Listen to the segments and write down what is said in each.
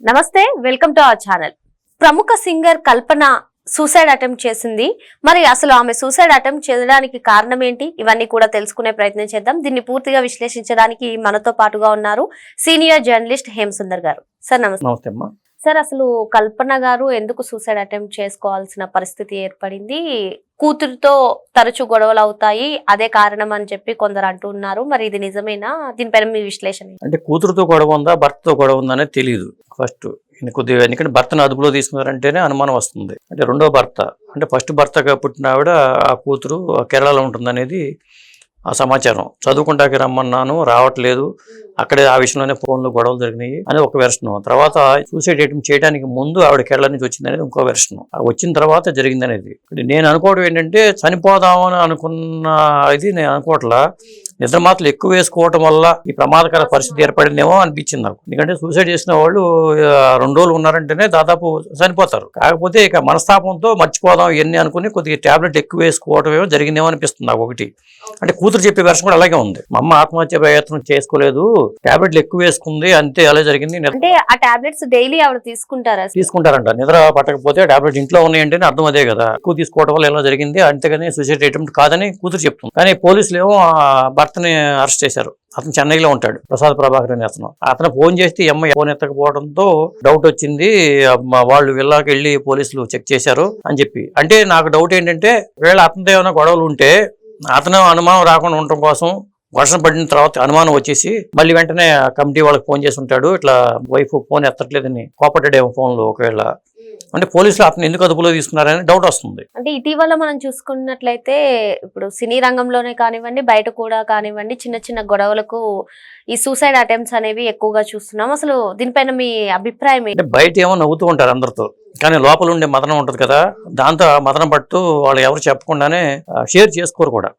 నమస్తే, welcome to our channel. ప్రముఖ singer కల్పన suicide attempt చేసింది. మరి అసలు ఆమె సూసైడ్ అటెంప్ట్ చేయడానికి కారణం ఏంటి, ఇవన్నీ కూడా తెలుసుకునే ప్రయత్నం చేద్దాం. దీన్ని పూర్తిగా విశ్లేషించడానికి మనతో పాటుగా ఉన్నారు సీనియర్ జర్నలిస్ట్ హేమసుందర్ గారు. సార్ నమస్తే. నమస్తే అమ్మా. సార్, అసలు కల్పన గారు ఎందుకు సూసైడ్ అటెంప్ట్ చేసుకోవాల్సిన పరిస్థితి ఏర్పడింది? కూతురుతో తరచూ గొడవలు అవుతాయి, అదే కారణం అని చెప్పి కొందరు అంటున్నారు. మరి ఇది నిజమేనా? దీనిపైన మీ విశ్లేషణ. అంటే కూతురుతో గొడవ ఉందా, భర్తతో గొడవ ఉందా అనేది తెలియదు. ఫస్ట్ కొద్దిగా ఎందుకంటే భర్తను అదుపులో తీసుకున్నారంటేనే అనుమానం వస్తుంది. అంటే రెండో భర్త అంటే ఫస్ట్ భర్తగా పుట్టిన ఆవిడ ఆ కూతురు కేరళలో ఉంటుందనేది ఆ సమాచారం. చదువుకుంటాకి రమ్మన్నాను, రావట్లేదు, అక్కడే ఆ విషయంలోనే ఫోన్లో గొడవలు జరిగినాయి అని ఒక వెర్షన్. తర్వాత సూసైడ్ అటెంప్ట్ చేయడానికి ముందు ఆవిడ కేరళ నుంచి వచ్చింది అనేది ఇంకో వెర్షన్. వచ్చిన తర్వాత జరిగింది అనేది. నేను అనుకోవడం ఏంటంటే చనిపోదామని అనుకున్న ఇది నేను అనుకోవట్లా, నిద్ర మాత్రలు ఎక్కువ వేసుకోవటం వల్ల ఈ ప్రమాదకర పరిస్థితి ఏర్పడిందేమో అనిపించింది నాకు. ఎందుకంటే సూసైడ్ చేసిన వాళ్ళు 2 రోజులు ఉన్నారంటేనే దాదాపు చనిపోతారు. కాకపోతే ఇక మనస్తాపంతో మర్చిపోదాం ఇవన్నీ అనుకుని కొద్దిగా టాబ్లెట్ ఎక్కువ వేసుకోవడం ఏమో జరిగిందేమో అనిపిస్తుంది నాకు. ఒకటి అంటే కూతురు చెప్పే వెర్షన్ కూడా అలాగే ఉంది. మా అమ్మ ఆత్మహత్య ప్రయత్నం చేసుకోలేదు, టాబ్లెట్లు ఎక్కువ వేసుకుంది, అంతే అలా జరిగింది. అంటే ఆ టాబ్లెట్స్ డైలీ ఆవిడ తీసుకుంటారంట. నిద్ర పట్టకపోతే టాబ్లెట్ ఇంట్లో ఉన్నాయంటే అర్థం అదే కదా, ఎక్కువ తీసుకోవడం వల్ల ఎలా జరిగింది, అంతేగాని సూసైడ్ అటెంప్ట్ కాదని కూతురు చెప్తుంది. కానీ పోలీసులు ఏమో భర్తని అరెస్ట్ చేశారు. అతను చెన్నైలో ఉంటాడు, ప్రసాద్ ప్రభాకర్ అని అతను ఫోన్ చేస్తే అమ్మాయి ఫోన్ ఎత్తకపోవడంతో డౌట్ వచ్చింది. వాళ్ళు వెళ్ళాకి వెళ్ళి పోలీసులు చెక్ చేశారు అని చెప్పి. అంటే నాకు డౌట్ ఏంటంటే ఒకవేళ అతనితో ఏమైనా గొడవలు ఉంటే అతను అనుమానం రాకుండా ఉండటం కోసం వర్షం పడిన తర్వాత అనుమానం వచ్చేసి మళ్ళీ వెంటనే కమిటీ వాళ్ళకి ఫోన్ చేసి ఉంటాడు, ఇట్లా వైఫ్ ఫోన్ ఎత్తట్లేదని కోపడ్డాడేమో ఫోన్లో. ఒకవేళ అంటే పోలీసులు అతను ఎందుకు అదుపులో తీసుకున్నారని డౌట్ వస్తుంది. అంటే ఇటీవల మనం చూసుకున్నట్లయితే ఇప్పుడు సినీ రంగంలోనే కానివ్వండి, బయట కూడా కానివ్వండి, చిన్న చిన్న గొడవలకు ఈ సూసైడ్ అటెంప్ట్స్ అనేవి ఎక్కువగా చూస్తున్నాం. అసలు దీనిపైన మీ అభిప్రాయం ఏంటి? బయట ఏమో నవ్వుతూ ఉంటారు అందరితో, కానీ లోపల ఉండే మదనం ఉంటుంది కదా, దాంతో మదనం పడుతూ వాళ్ళు ఎవరు చెప్పకుండానే షేర్ చేసుకోరు కూడా.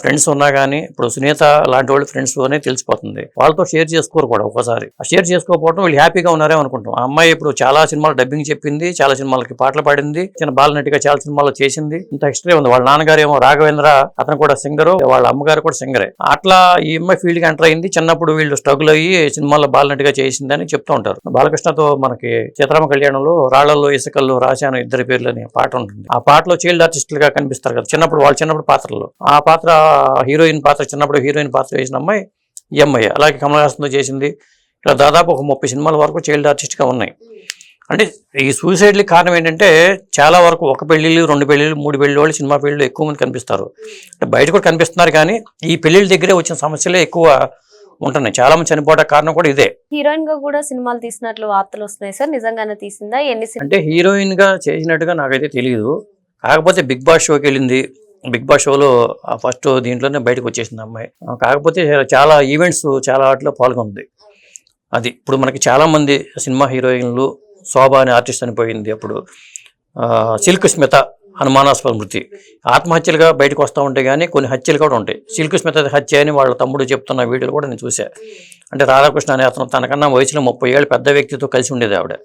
ఫ్రెండ్స్ ఉన్నా కానీ ఇప్పుడు సునీత లాంటి వాళ్ళు ఫ్రెండ్స్ లోనే తెలిసిపోతుంది, వాళ్ళతో షేర్ చేసుకోరు కూడా. ఒకసారి ఆ షేర్ చేసుకోకపోవడం వీళ్ళు హ్యాపీగా ఉన్నారే అనుకుంటాం. ఆ అమ్మాయి ఇప్పుడు చాలా సినిమాలు డబ్బింగ్ చెప్పింది, చాలా సినిమాలకి పాటలు పాడింది, చిన్న బాలనటిగా చాలా సినిమాల్లో చేసింది, ఇంత హిస్టరీ ఉంది. వాళ్ళ నాన్నగారు ఏమో రాఘవేంద్ర, అతను కూడా సింగరు, వాళ్ళ అమ్మగారు కూడా సింగరే. అట్లా ఈ అమ్మాయి ఫీల్డ్ కి ఎంటర్ అయింది. చిన్నప్పుడు వీళ్ళు స్ట్రగుల్ అయ్యి సినిమాల్లో బాలనటిగా చేసిందని చెప్తూ ఉంటారు. బాలకృష్ణతో మనకి సీతారామ కళ్యాణంలో రాళ్లలో ఇసుకల్లో రాశాను ఇద్దరి పేర్లు అనే పాట ఉంటుంది. ఆ పాటలో చైల్డ్ ఆర్టిస్టులుగా కనిపిస్తారు కదా చిన్నప్పుడు, వాళ్ళ చిన్నప్పుడు పాత్రలో. ఆ పాత్ర హీరోయిన్ పాత్ర, చిన్నప్పుడు హీరోయిన్ పాత్ర వేసిన అమ్మాయి ఈ అమ్మాయి. అలాగే కమల్ హాసన్తో చేసింది. ఇలా దాదాపు ఒక 30 సినిమాల వరకు చైల్డ్ ఆర్టిస్ట్గా ఉన్నాయి. అంటే ఈ సూసైడ్లకి కారణం ఏంటంటే చాలా వరకు 1 పెళ్లిళ్ళు 2 పెళ్లిళ్ళు 3 పెళ్లి వాళ్ళు సినిమా ఫీల్డ్లో ఎక్కువ మంది కనిపిస్తారు. అంటే బయట కూడా కనిపిస్తున్నారు, కానీ ఈ పెళ్లిళ్ళ దగ్గరే వచ్చిన సమస్యలే ఎక్కువ ఉంటున్నాయి. చాలా మంది చనిపోవడానికి కారణం కూడా ఇదే. హీరోయిన్ గా కూడా సినిమాలు తీసినట్లు వార్తలు వస్తున్నాయి సార్, నిజంగానే తీసిందా? అంటే హీరోయిన్ గా చేసినట్టుగా నాకైతే తెలియదు. కాకపోతే బిగ్ బాస్ షోకి వెళ్ళింది. బిగ్ బాస్ షోలో ఫస్ట్ దీంట్లోనే బయటకు వచ్చేసింది అమ్మాయి. కాకపోతే చాలా ఈవెంట్స్ చాలా వాటిలో పాల్గొంది. అది ఇప్పుడు మనకి చాలా మంది సినిమా హీరోయిన్లు, శోభ అనే ఆర్టిస్ట్ చనిపోయింది అప్పుడు, సిల్క్ స్మిత అనుమానాస్పద మృతి, ఆత్మహత్యలుగా బయటకు వస్తూ ఉంటాయి, కానీ కొన్ని హత్యలు కూడా ఉంటాయి. సిల్క్ స్మిత హత్య అని వాళ్ళ తమ్ముడు చెప్తున్న వీడియోలు కూడా నేను చూసా. అంటే రాధాకృష్ణ అనే అతను తనకన్నా వయసులో 30 ఏళ్ళు పెద్ద వ్యక్తితో కలిసి ఉండేది ఆవిడ.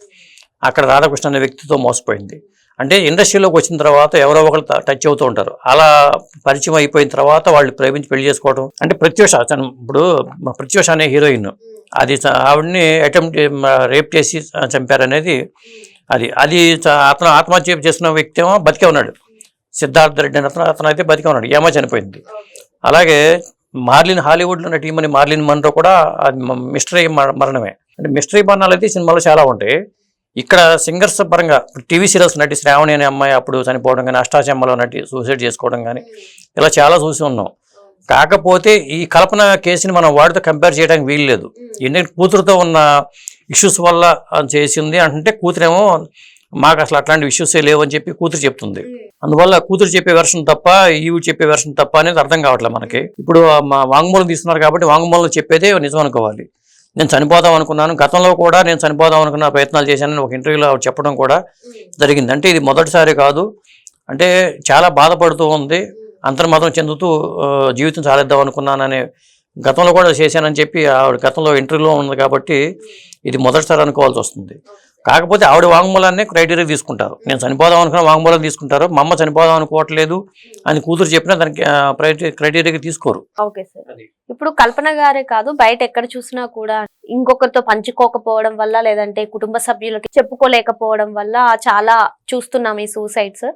అక్కడ రాధాకృష్ణ అనే వ్యక్తితో మోసపోయింది. అంటే ఇండస్ట్రీలోకి వచ్చిన తర్వాత ఎవరో ఒకరు టచ్ అవుతూ ఉంటారు. అలా పరిచయం అయిపోయిన తర్వాత వాళ్ళు ప్రేమించి పెళ్లి చేసుకోవడం. అంటే ప్రత్యూష, ఇప్పుడు ప్రత్యూష అనే హీరోయిన్, అది ఆవిడని అటెంప్ట్ రేప్ చేసి చంపారనేది అది అతను ఆత్మహత్య చేసిన వ్యక్తి ఏమో బతికే ఉన్నాడు. సిద్ధార్థ రెడ్డి అని అతను అయితే బతికే ఉన్నాడు, ఏమో చనిపోయింది. అలాగే మార్లిన్, హాలీవుడ్లో ఉన్న టీం అని మార్లిన్ మన్రో కూడా అది మిస్టరీ మరణమే. అంటే మిస్టరీ మరణాలు అయితే సినిమాలో చాలా ఉంటాయి. ఇక్కడ సింగర్స్ పరంగా టీవీ సీరియల్స్ నటి శ్రావణి అనే అమ్మాయి అప్పుడు చనిపోవడం కానీ, అష్టాచమ్మలో నటి సూసైడ్ చేసుకోవడం కానీ, ఇలా చాలా చూసి ఉన్నాం. కాకపోతే ఈ కల్పన కేసుని మనం వాటితో కంపేర్ చేయడానికి వీలు లేదు. ఎందుకంటే కూతురుతో ఉన్న ఇష్యూస్ వల్ల చేసింది అంటే, కూతురేమో మాకు అసలు అట్లాంటి ఇష్యూసే లేవు అని చెప్పి కూతురు చెప్తుంది. అందువల్ల కూతురు చెప్పే వెర్షన్ తప్ప ఈవి చెప్పే వెర్షన్ తప్ప అనేది అర్థం కావట్లేదు మనకి. ఇప్పుడు మా వాంగ్మూలం తీసుకున్నారు కాబట్టి వాంగ్మూలంలో చెప్పేదే నిజం అనుకోవాలి. నేను చనిపోదాం అనుకున్నాను, గతంలో కూడా నేను చనిపోదాం అనుకున్న ప్రయత్నాలు చేశానని ఒక ఇంటర్వ్యూలో చెప్పడం కూడా జరిగింది. అంటే ఇది మొదటిసారి కాదు, అంటే చాలా బాధపడుతూ ఉంది, అంతర్మతం చెందుతూ జీవితం సాధిద్దాం అనుకున్నానని గతంలో కూడా చేశానని చెప్పి ఆవిడ గతంలో ఇంటర్వ్యూలో ఉంది. కాబట్టి ఇది మొదటిసారి అనుకోవాల్సి వస్తుంది. కాకపోతే ఆవిడ వాంగ్మూలాన్ని క్రైటీరియా తీసుకుంటారు. నేను చనిపోదాం అనుకున్న వాంగ్మూలం తీసుకుంటారు. మా అమ్మ చనిపోదాం అనుకోవట్లేదు అని కూతురు చెప్పినా దానికి క్రైటీరియాకి తీసుకోరు. Okay sir. ఇప్పుడు కల్పన గారే కాదు, బయట ఎక్కడ చూసినా కూడా ఇంకొకరితో పంచుకోకపోవడం వల్ల లేదంటే కుటుంబ సభ్యులకి చెప్పుకోలేకపోవడం వల్ల చాలా చూస్తున్నాం ఈ సూసైడ్స్.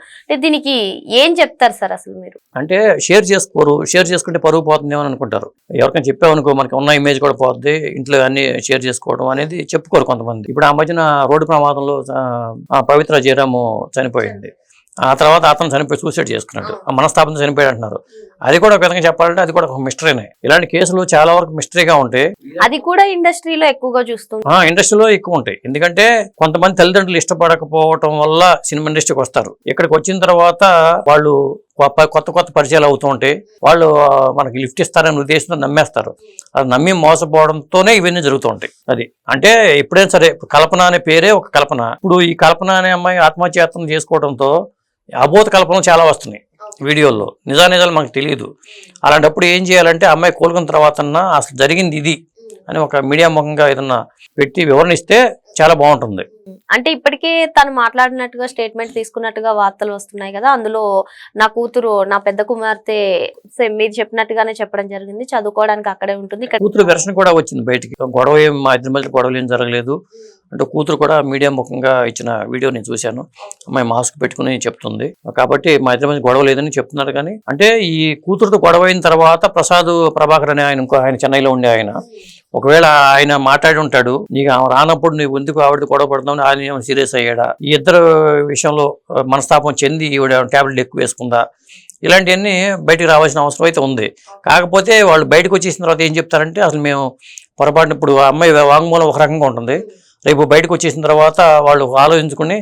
దీనికి ఏం చెప్తారు సార్ అసలు మీరు? అంటే షేర్ చేసుకోరు, షేర్ చేసుకుంటే పరుగు పోతుందేమో అని అనుకుంటారు. ఎవరికైనా చెప్పామనుకో మనకి ఉన్న ఇమేజ్ కూడా పోతుంది, ఇంట్లో అన్ని షేర్ చేసుకోవడం అనేది చెప్పుకోరు కొంతమంది. ఇప్పుడు ఆ మధ్యన రోడ్డు ప్రమాదంలో పవిత్ర జయరాము చనిపోయింది. ఆ తర్వాత అతను చనిపోయి సూసైడ్ చేసుకున్నాడు, మనస్తాపంతో చనిపోయాడు అంటున్నారు. అది కూడా ఒక విధంగా చెప్పాలంటే అది కూడా ఒక మిస్టరీనే. ఇలాంటి కేసులు చాలా వరకు మిస్టరీగా ఉంటాయి. అది కూడా ఇండస్ట్రీలో ఎక్కువగా చూస్తుంది. ఇండస్ట్రీలో ఎక్కువ ఉంటాయి. ఎందుకంటే కొంతమంది తల్లిదండ్రులు ఇష్టపడకపోవటం వల్ల సినిమా ఇండస్ట్రీకి వస్తారు. ఇక్కడికి వచ్చిన తర్వాత వాళ్ళు కొత్త కొత్త పరిచయాలు అవుతూ ఉంటాయి. వాళ్ళు మనకి లిఫ్ట్ ఇస్తారనే ఉద్దేశంతో నమ్మేస్తారు. అది నమ్మి మోసపోవడంతోనే ఇవన్నీ జరుగుతూ ఉంటాయి. అది అంటే ఎప్పుడైనా సరే కల్పన అనే పేరే ఒక కల్పన. ఇప్పుడు ఈ కల్పన అనే అమ్మాయి ఆత్మహత్యాయత్నం చేసుకోవడంతో అబోధ కల్పనలు చాలా వస్తున్నాయి వీడియోల్లో. నిజాలు మనకు తెలియదు. అలాంటప్పుడు ఏం చేయాలంటే అమ్మాయి కోలుకున్న తర్వాత అసలు జరిగింది ఇది అని ఒక మీడియా ముఖంగా ఏదన్నా పెట్టి వివరణ ఇస్తే చాలా బాగుంటుంది. అంటే ఇప్పటికే తను మాట్లాడినట్టుగా స్టేట్మెంట్ తీసుకున్నట్టుగా వార్తలు వస్తున్నాయి కదా, అందులో నా కూతురు, నా పెద్ద కుమార్తె మీరు చెప్పినట్టుగానే చెప్పడం జరిగింది, చదువుకోవడానికి అక్కడే ఉంటుంది. కూతురు వెర్షన్ కూడా వచ్చింది బయటికి. గొడవ ఏం మా ఇద్దరి మధ్య గొడవలు ఏం జరగలేదు అంటే కూతురు కూడా మీడియా ముఖంగా ఇచ్చిన వీడియో నేను చూశాను. అమ్మాయి మాస్క్ పెట్టుకుని చెప్తుంది. కాబట్టి మా ఇద్దరి మధ్య గొడవ లేదని చెప్తున్నారు. కానీ అంటే ఈ కూతురుతో గొడవ అయిన తర్వాత ప్రసాద్ ప్రభాకర్ అనే ఆయన చెన్నైలో ఉండే ఆయన, ఒకవేళ ఆయన మాట్లాడి ఉంటాడు, నీకు ఆమె రానప్పుడు నువ్వు ఎందుకు ఆవిడ గొడవ పడుతున్నావు, ఆయన సీరియస్ అయ్యాడా, ఈ ఇద్దరు విషయంలో మనస్తాపం చెంది ఈవిడ ట్యాబ్లెట్ ఎక్కువ వేసుకుందా, ఇలాంటివన్నీ బయటికి రావాల్సిన అవసరం అయితే ఉంది. కాకపోతే వాళ్ళు బయటకు వచ్చేసిన తర్వాత ఏం చెప్తారంటే అసలు మేము పొరపాటున, ఇప్పుడు ఆ అమ్మాయి వాంగ్మూలం ఒక రకంగా ఉంటుంది, రేపు బయటకు వచ్చేసిన తర్వాత వాళ్ళు ఆలోచించుకుని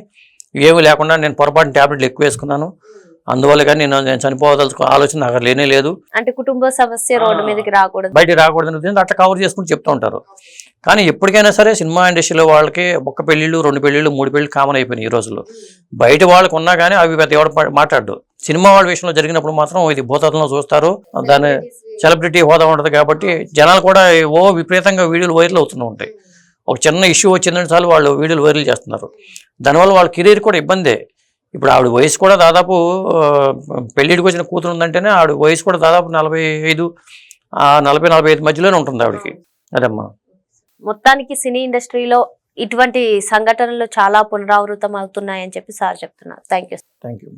ఏమీ లేకుండా నేను పొరపాటున ట్యాబ్లెట్లు ఎక్కువ వేసుకున్నాను, అందువల్ల కానీ నేను చనిపోవదలుచుకో ఆలోచన నాకు లేనే లేదు, అంటే కుటుంబ సమస్య రోడ్డు మీదకి రాకూడదు, బయటికి రాకూడదు అట్లా కవర్ చేసుకుని చెప్తూ ఉంటారు. కానీ ఎప్పటికైనా సరే సినిమా ఇండస్ట్రీలో వాళ్ళకి ఒక్క పెళ్ళిళ్ళు, 2 పెళ్ళిళ్ళు, 3 పెళ్ళిళ్ళు కామన్ అయిపోయినాయి ఈ రోజుల్లో. బయట వాళ్ళకు ఉన్నా కానీ అవి పెద్ద ఎవరు మాట్లాడు. సినిమా వాళ్ళ విషయంలో జరిగినప్పుడు మాత్రం ఇది భూతత్వంలో చూస్తారు, దాని సెలబ్రిటీ హోదా ఉంటుంది. కాబట్టి జనాలు కూడా విపరీతంగా వీడియోలు వైరల్ అవుతూ ఉంటాయి. ఒక చిన్న ఇష్యూ వచ్చిందంటే చాలు వాళ్ళు వీడియోలు వైరల్ చేస్తున్నారు. దానివల్ల వాళ్ళ కెరీర్ కూడా ఇబ్బందే. ఇప్పుడు ఆవిడ వయసు కూడా దాదాపు పెళ్ళిడికి వచ్చిన కూతురు ఉందంటేనే ఆవిడ వయసు కూడా దాదాపు 40-45 మధ్యలోనే ఉంటుంది ఆవిడకి. అదమ్మా. మొత్తానికి సినీ ఇండస్ట్రీలో ఇటువంటి సంఘటనలు చాలా పునరావృతం అవుతున్నాయని చెప్పి సార్ చెప్తున్నారు. Thank you.